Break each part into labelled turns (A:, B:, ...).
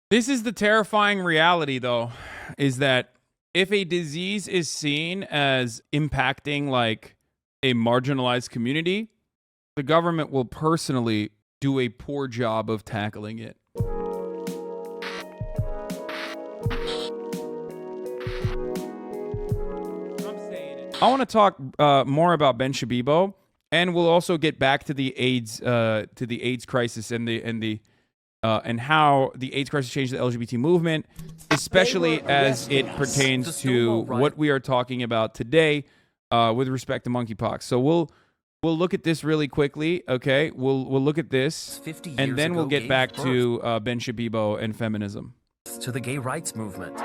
A: This is the terrifying reality, though, is that if a disease is seen as impacting like a marginalized community, the government will personally do a poor job of tackling it. I want to talk more about Ben Shabibo, and we'll also get back to the AIDS crisis and how the AIDS crisis changed the LGBT movement, especially as it pertains to what we are talking about today with respect to monkeypox. So we'll look at this really quickly, okay? We'll look at this, and then we'll get back to Ben Shabibo and feminism.
B: To the gay rights movement.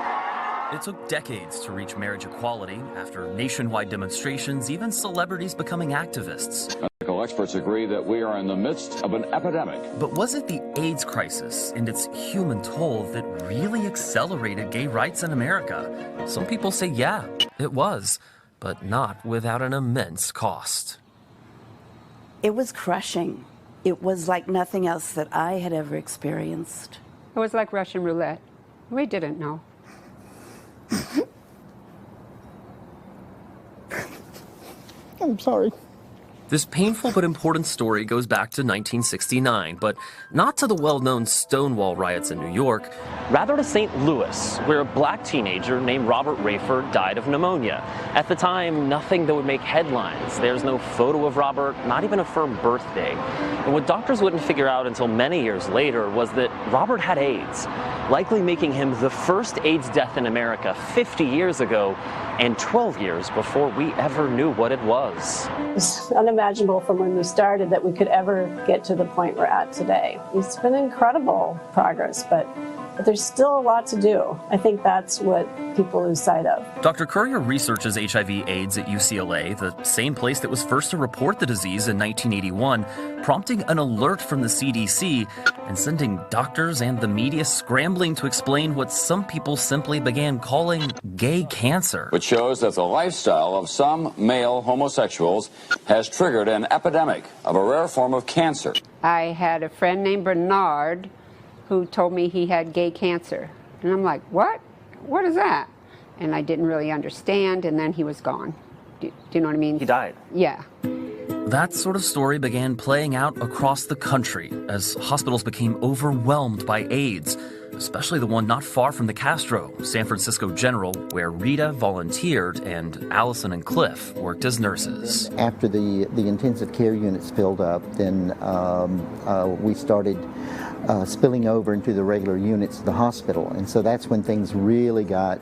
B: It took decades to reach marriage equality after nationwide demonstrations, even celebrities becoming activists.
C: Medical experts agree that we are in the midst of an epidemic.
B: But was it the AIDS crisis and its human toll that really accelerated gay rights in America? Some people say, yeah, it was, but not without an immense cost.
D: It was crushing. It was like nothing else that I had ever experienced.
E: It was like Russian roulette. We didn't know.
F: I'm sorry.
B: This painful but important story goes back to 1969, but not to the well-known Stonewall riots in New York.
G: Rather to St. Louis, where a black teenager named Robert Rayford died of pneumonia. At the time, nothing that would make headlines. There's no photo of Robert, not even a firm birthday. And what doctors wouldn't figure out until many years later was that Robert had AIDS, likely making him the first AIDS death in America 50 years ago and 12 years before we ever knew what it was.
H: It's unimaginable from when we started that we could ever get to the point we're at today. It's been incredible progress, but there's still a lot to do. I think that's what people lose sight of.
B: Dr. Currier researches HIV/AIDS at UCLA, the same place that was first to report the disease in 1981, prompting an alert from the CDC and sending doctors and the media scrambling to explain what some people simply began calling gay cancer.
C: Which shows that the lifestyle of some male homosexuals has triggered an epidemic of a rare form of cancer.
E: I had a friend named Bernard who told me he had gay cancer. And I'm like, what? What is that? And I didn't really understand, and then he was gone. Do you know what I mean?
G: He died.
E: Yeah.
B: That sort of story began playing out across the country as hospitals became overwhelmed by AIDS, especially the one not far from the Castro, San Francisco General, where Rita volunteered and Allison and Cliff worked as nurses.
F: After the intensive care units filled up, then we started spilling over into the regular units of the hospital. And so that's when things really got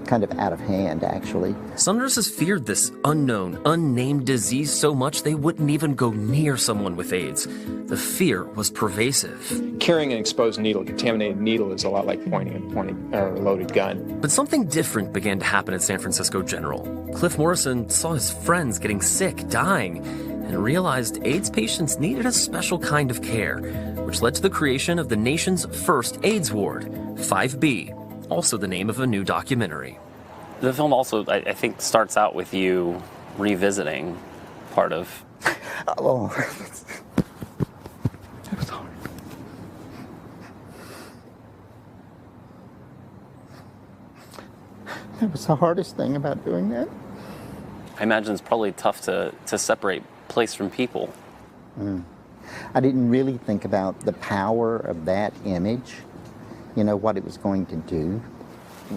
F: kind of out of hand, actually.
B: Some nurses feared this unknown, unnamed disease so much they wouldn't even go near someone with AIDS. The fear was pervasive.
I: Carrying an exposed needle, contaminated needle, is a lot like pointing a loaded gun.
B: But something different began to happen at San Francisco General. Cliff Morrison saw his friends getting sick, dying, and realized AIDS patients needed a special kind of care, which led to the creation of the nation's first AIDS ward, 5B, also the name of a new documentary.
G: The film also, I think, starts out with you revisiting part of...
F: Oh, that was hard. That was the hardest thing about doing that.
G: I imagine it's probably tough to separate place from people.
F: I didn't really think about the power of that image, you know, what it was going to do.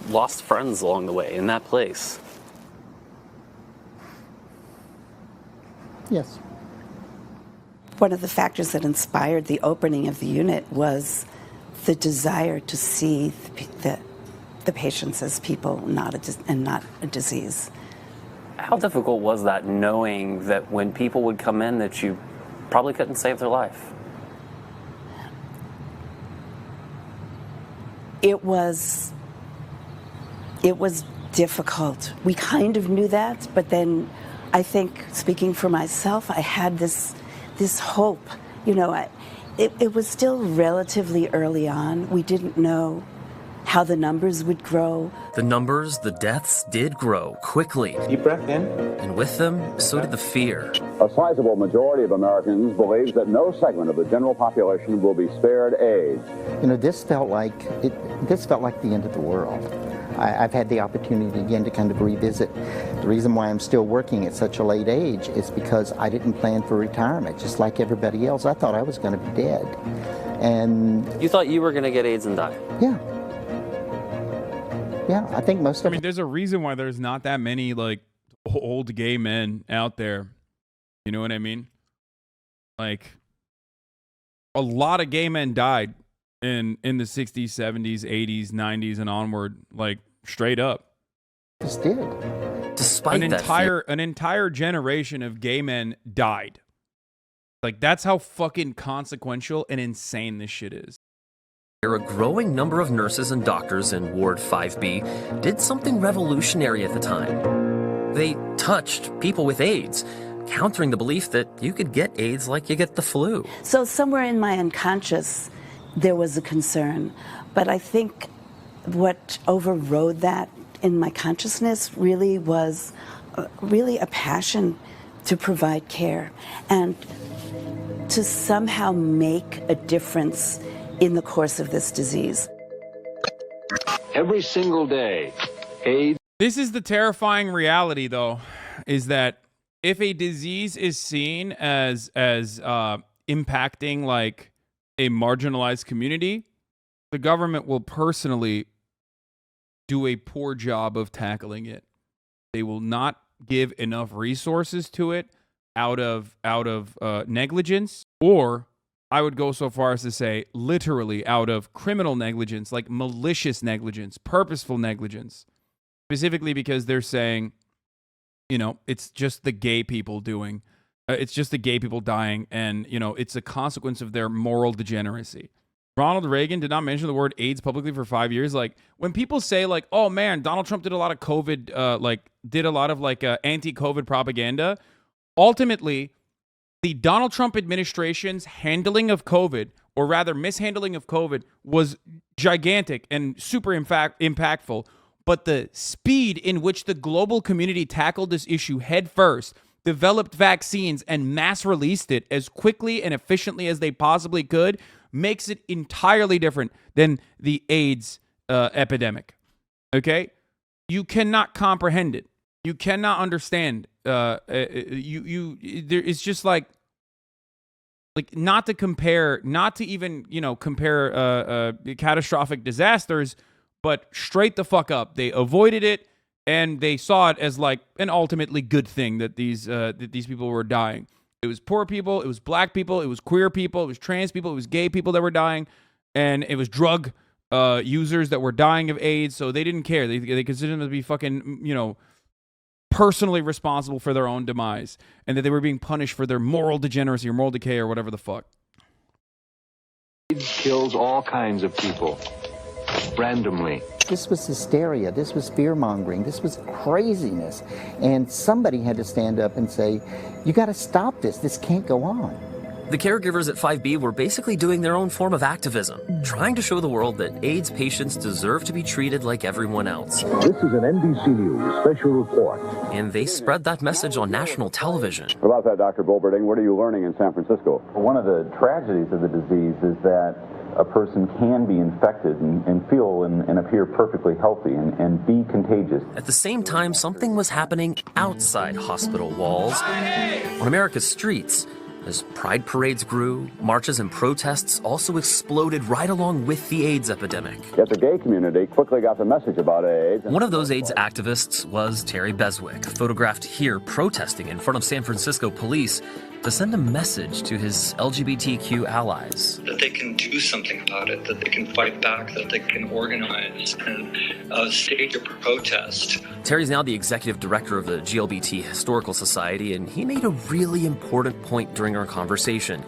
G: Lost friends along the way in that place.
F: Yes.
D: One of the factors that inspired the opening of the unit was the desire to see the patients as people, not a disease.
G: How difficult was that, knowing that when people would come in that you probably couldn't save their life?
D: It was difficult. We kind of knew that, but then I think, speaking for myself, I had this hope. You know, it was still relatively early on. We didn't know how the numbers would grow.
B: The numbers, the deaths did grow quickly.
I: Deep breath in.
B: And with them, so did the fear.
C: A sizable majority of Americans believes that no segment of the general population will be spared AIDS.
F: You know, this felt like the end of the world. I've had the opportunity again to kind of revisit. The reason why I'm still working at such a late age is because I didn't plan for retirement. Just like everybody else, I thought I was going to be dead. And
B: You thought you were going to get AIDS and die?
F: yeah. Yeah, I think most of
A: I mean, there's a reason why there's not that many like old gay men out there. You know what I mean? Like, a lot of gay men died in the 60s, 70s, 80s, 90s, and onward. Like, straight up.
F: just did.
B: Despite
A: An
B: that
A: entire generation of gay men died. Like, that's how fucking consequential and insane this shit is.
B: a growing number of nurses and doctors in Ward 5B did something revolutionary at the time. They touched people with AIDS, countering the belief that you could get AIDS like you get the flu.
D: So somewhere in my unconscious, there was a concern. But I think what overrode that in my consciousness really was really a passion to provide care and to somehow make a difference in the course of this disease.
C: Every single day, AIDS.
A: This is the terrifying reality, though, is that if a disease is seen as impacting like a marginalized community, the government will personally do a poor job of tackling it. They will not give enough resources to it out of negligence, or I would go so far as to say literally out of criminal negligence, like malicious negligence, purposeful negligence, specifically because they're saying, you know, it's just the gay people doing, it's just the gay people dying, and, you know, it's a consequence of their moral degeneracy. Ronald Reagan did not mention the word AIDS publicly for 5 years. Like, when people say, like, oh man, Donald Trump did a lot of COVID, anti-COVID propaganda, ultimately, the Donald Trump administration's handling of COVID, or rather mishandling of COVID, was gigantic and super impactful. But the speed in which the global community tackled this issue head first, developed vaccines, and mass released it as quickly and efficiently as they possibly could, makes it entirely different than the AIDS epidemic. Okay? You cannot comprehend it. You cannot understand. It's just like not to even, you know, compare catastrophic disasters, but straight the fuck up. They avoided it, and they saw it as like an ultimately good thing that these people were dying. It was poor people, it was black people, it was queer people, it was trans people, it was gay people that were dying, and it was drug users that were dying of AIDS. So they didn't care. They considered them to be fucking, you know, personally responsible for their own demise, and that they were being punished for their moral degeneracy or moral decay or whatever the fuck.
J: AIDS kills all kinds of people randomly.
F: This was hysteria. This was fear-mongering. This was craziness. And somebody had to stand up and say, you got to stop this. This can't go on.
B: The caregivers at 5B were basically doing their own form of activism, trying to show the world that AIDS patients deserve to be treated like everyone else.
K: This is an NBC News special report.
B: And they spread that message on national television.
C: What about that, Dr. Bolberding? What are you learning in San Francisco?
L: One of the tragedies of the disease is that a person can be infected and feel and appear perfectly healthy and be contagious.
B: At the same time, something was happening outside hospital walls, on America's streets. As pride parades grew, marches and protests also exploded right along with the AIDS epidemic.
C: Yet the gay community quickly got the message about AIDS.
B: One of those AIDS activists was Terry Beswick, photographed here protesting in front of San Francisco police to send a message to his LGBTQ allies.
M: That they can do something about it, that they can fight back, that they can organize and stage a protest.
B: Terry's now the executive director of the GLBT Historical Society, and he made a really important point during our conversation.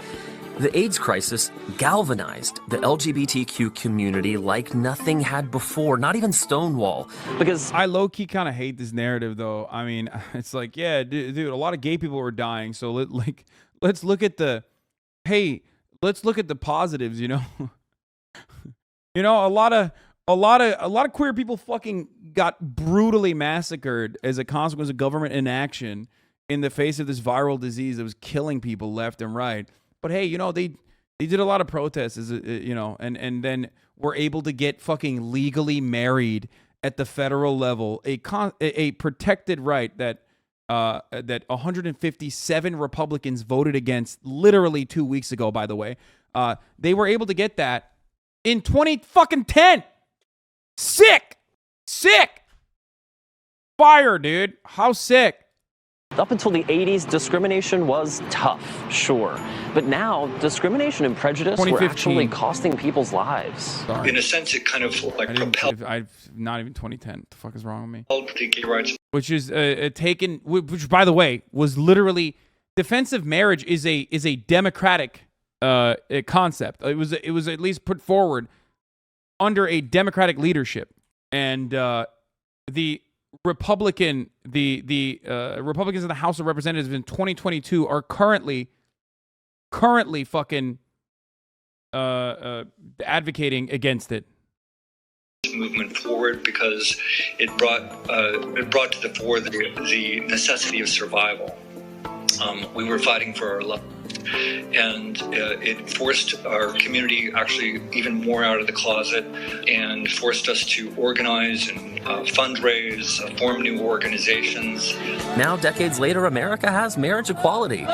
B: The AIDS crisis galvanized the LGBTQ community like nothing had before, not even Stonewall.
A: Because I low-key kind of hate this narrative, though. I mean, it's like, yeah, dude, a lot of gay people were dying, so let's look at the positives, you know? You know, a lot a lot of queer people fucking got brutally massacred as a consequence of government inaction in the face of this viral disease that was killing people left and right. But hey, you know, they did a lot of protests, you know, and then were able to get fucking legally married at the federal level, a protected right that 157 Republicans voted against literally 2 weeks ago, by the way. They were able to get that in 2010. Sick. Fire, dude. How sick.
G: Up until the 80s, discrimination was tough, sure. But now, discrimination and prejudice were actually costing people's lives.
A: Sorry.
M: In a sense, it kind of like propelled.
A: Not even 2010. What the fuck is wrong with me?
M: The gay rights.
A: Which is which by the way, was literally defensive marriage is a democratic concept. It was at least put forward under a democratic leadership, and the Republicans in the House of Representatives in 2022 are currently fucking advocating against it.
M: Movement forward because it brought to the fore the necessity of survival. We were fighting for our lives, and it forced our community actually even more out of the closet, and forced us to organize and fundraise, form new organizations.
B: Now, decades later, America has marriage equality.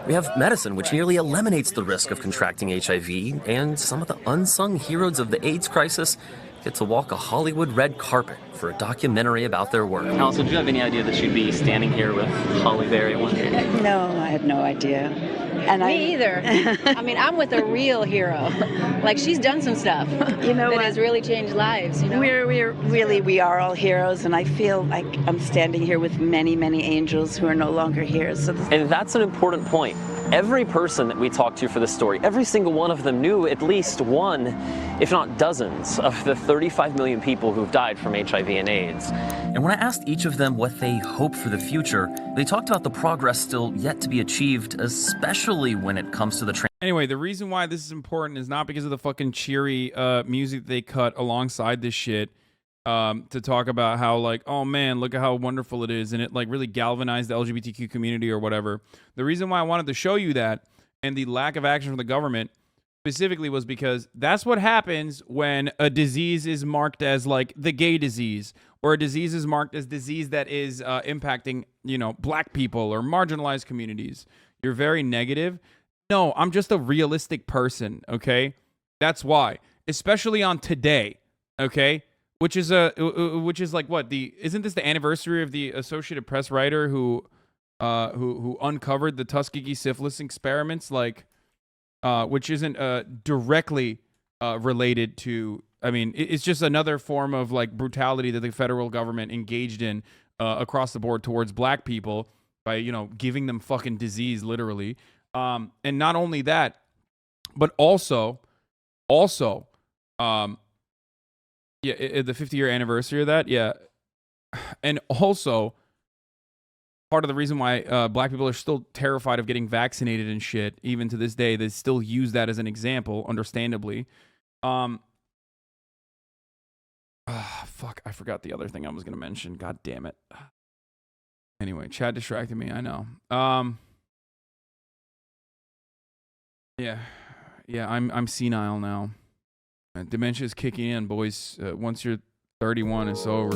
B: We have medicine which nearly eliminates the risk of contracting HIV, and some of the unsung heroes of the AIDS crisis get to walk a Hollywood red carpet for a documentary about their work.
G: Allison, do you have any idea that you'd be standing here with Holly Berry one day?
D: No, I had no idea. And
N: Me either. I mean, I'm with a real hero. Like, she's done some stuff
D: you know,
N: that has really changed lives. You know,
D: we are all heroes, and I feel like I'm standing here with many, many angels who are no longer here. So
G: and that's an important point. Every person that we talked to for this story, every single one of them knew at least one, if not dozens, of the 35 million people who've died from HIV and AIDS.
B: And when I asked each of them what they hope for the future, they talked about the progress still yet to be achieved, especially when it comes to the
A: Anyway, the reason why this is important is not because of the fucking cheery music they cut alongside this shit to talk about how, like, oh man, look at how wonderful it is, and it like really galvanized the LGBTQ community or whatever. The reason why I wanted to show you that and the lack of action from the government specifically was because that's what happens when a disease is marked as like the gay disease, or a disease is marked as disease that is impacting, you know, black people or marginalized communities. You're very negative. No, I'm just a realistic person, okay? That's why. Especially on today, okay? Which is like what? Isn't this the anniversary of the Associated Press writer who uncovered the Tuskegee syphilis experiments, like which isn't directly related to, I mean, it's just another form of like brutality that the federal government engaged in across the board towards black people by, you know, giving them fucking disease, literally. And not only that, but also, the 50-year anniversary of that, yeah. And also, part of the reason why black people are still terrified of getting vaccinated and shit, even to this day, they still use that as an example, understandably. Fuck, I forgot the other thing I was going to mention. God damn it. Anyway, chat distracted me, I know. Yeah, I'm senile now. Dementia is kicking in, boys. Once you're 31, it's over.